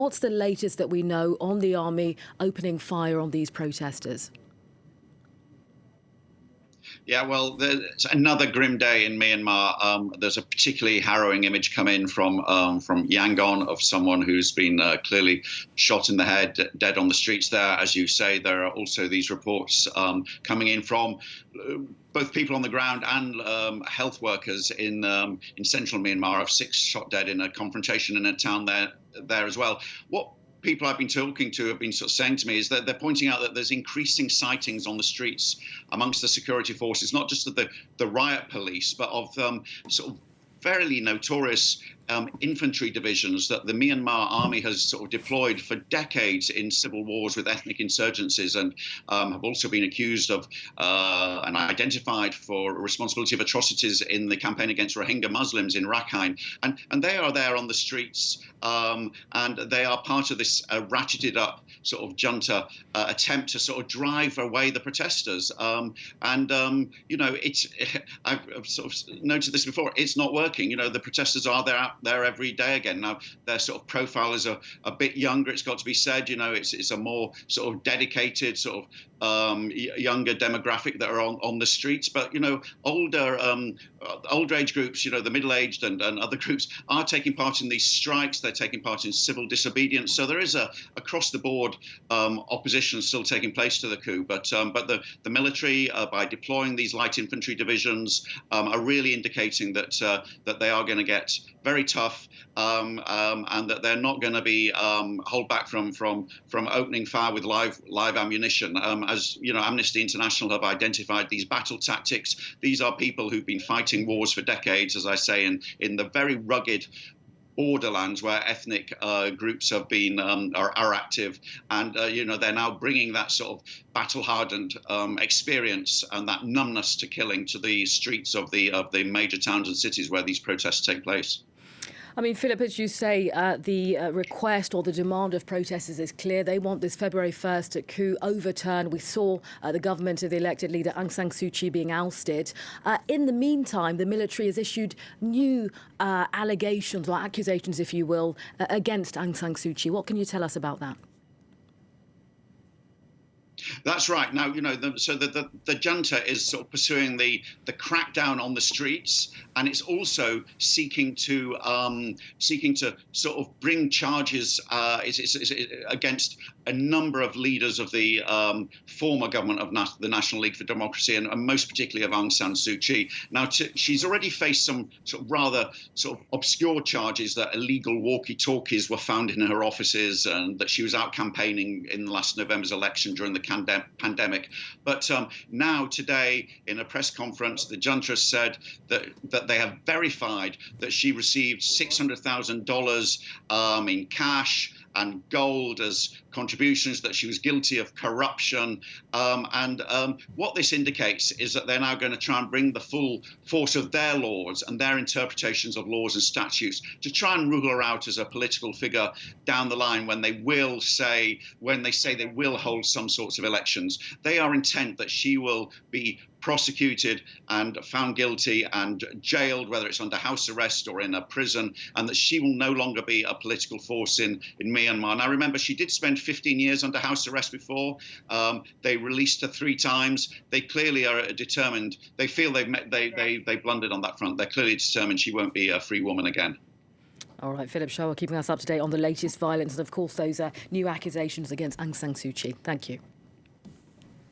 What's the latest that we know on the army opening fire on these protesters? Yeah, well, there's another grim day in Myanmar. There's a particularly harrowing image come in from Yangon of someone who's been clearly shot in the head, dead on the streets there. As you say, there are also these reports coming in from both people on the ground and health workers in central Myanmar of 6 shot dead in a confrontation in a town there as well. What people I've been talking to have been sort of saying to me is that they're pointing out that there's increasing sightings on the streets amongst the security forces, not just of the riot police, but of sort of fairly notorious infantry divisions that the Myanmar army has sort of deployed for decades in civil wars with ethnic insurgencies, and have also been accused of and identified for responsibility of atrocities in the campaign against Rohingya Muslims in Rakhine. And they are there on the streets, and they are part of this ratcheted up sort of junta attempt to sort of drive away the protesters. You know, I've sort of noted this before, it's not working. You know, the protesters are there every day again. Now, their sort of profile is a bit younger, it's got to be said. You know, it's a more sort of dedicated, sort of younger demographic that are on the streets. But, you know, older age groups, you know, the middle-aged and other groups are taking part in these strikes. They're taking part in civil disobedience. So there is a across-the-board opposition still taking place to the coup. But the military, by deploying these light infantry divisions, are really indicating that they are going to get very tough, and that they're not going to be hold back from opening fire with live ammunition. As you know, Amnesty International have identified these battle tactics. These are people who've been fighting wars for decades, as I say, in the very rugged borderlands where ethnic groups have been are active, and you know, they're now bringing that sort of battle-hardened experience and that numbness to killing to the streets of the major towns and cities where these protests take place. I mean, Philip, as you say, the request or the demand of protesters is clear. They want this February 1st coup overturned. We saw the government of the elected leader Aung San Suu Kyi being ousted. In the meantime, the military has issued new allegations or accusations, if you will, against Aung San Suu Kyi. What can you tell us about that? That's right. Now, you know, the junta is sort of pursuing the crackdown on the streets, and it's also seeking to sort of bring charges against a number of leaders of the former government of the National League for Democracy, and most particularly of Aung San Suu Kyi. Now, she's already faced some sort of rather sort of obscure charges that illegal walkie-talkies were found in her offices, and that she was out campaigning in last November's election during the pandemic. But now, today, in a press conference, the junta said that they have verified that she received $600,000 in cash and gold as contributions, that she was guilty of corruption. What this indicates is that they're now going to try and bring the full force of their laws and their interpretations of laws and statutes to try and rule her out as a political figure down the line when they say they will hold some sorts of elections. They are intent that she will be prosecuted and found guilty and jailed, whether it's under house arrest or in a prison, and that she will no longer be a political force in Myanmar. Now, remember, she did spend 15 years under house arrest before. They released her 3 times. They clearly are determined. They feel they blundered on that front. They're clearly determined she won't be a free woman again. All right, Philip Shaw keeping us up to date on the latest violence and, of course, those new accusations against Aung San Suu Kyi. Thank you.